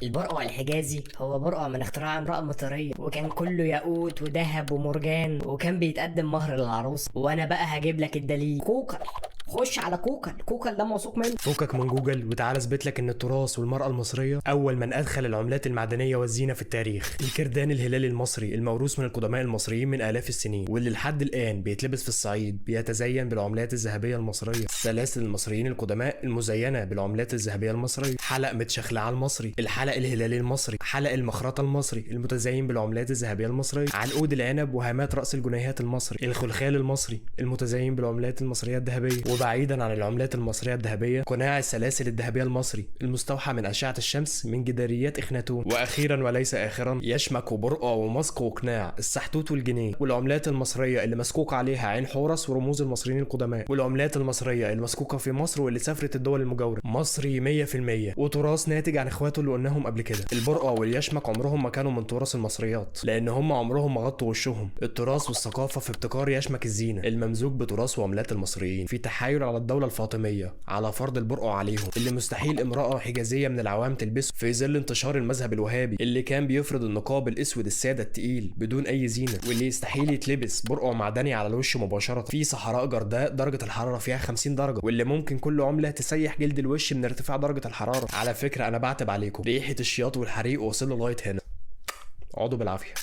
البرقع الحجازي هو برقع من اختراع امرأة مصرية، وكان كله ياقوت وذهب ومرجان، وكان بيتقدم مهر للعروس. وانا بقى هجيب لك الدليل. كوكل، خش على كوكل. كوكل ده موثوق منه. فكك من جوجل وتعالى اثبت لك ان التراث والمرأة المصرية اول من ادخل العملات المعدنية والزينة في التاريخ. الكردان الهلالي المصري الموروث من القدماء المصريين من الاف السنين، واللي لحد الان بيتلبس في الصعيد بيتزين بالعملات الذهبية المصرية. سلاسل المصريين القدماء المزينة بالعملات الذهبية المصرية. حلق متشخلعة المصري، الحلق الهلالي المصري، حلق المخرطة المصري المتزين بالعملات الذهبية المصرية، عنقود العنب وهامات رأس الجنيهات المصري، الخلخال المصري المتزين بالعملات المصرية الذهبية. وبعيدا عن العملات المصرية الذهبية، قناع السلاسل الذهبية المصري المستوحى من أشعة الشمس من جداريات إخناتون. وأخيرا وليس آخرا، يشمك وبرقع ومسق وقناع السحتوت والجنيه. والعملات المصرية اللي مسكوك عليها عين حورس ورموز المصريين القدماء. والعملات المصرية المسكوكة في مصر واللي سافرت الدول المجاورة. مصري 100%، وتراث ناتج عن اخواته اللي قلناهم قبل كده. البرقع واليشمك عمرهم ما كانوا من تراث المصريات، لأن هم عمرهم ما غطوا وشهم. التراث والثقافة في ابتكار يشمك الزينة الممزوج بتراث وعملات المصريين، في تحايل على الدولة الفاطمية على فرض البرقع عليهم، اللي مستحيل امرأة حجازية من العوام تلبسه في ظل انتشار المذهب الوهابي اللي كان بيفرض النقاب الاسود السادة التقيل بدون اي زينة، واللي يستحيل يتلبس برقع معدني على الوش مباشرة في صحراء جرداء درجة الحرارة فيها 50 درجة، واللي ممكن كل عملة تسيح جلد الوش من ارتفاع درجة الحرارة. على فكرة انا بعتب عليكم، ريحة الشياط والحريق وصلوا لغاية هنا. اقعدوا بالعافية.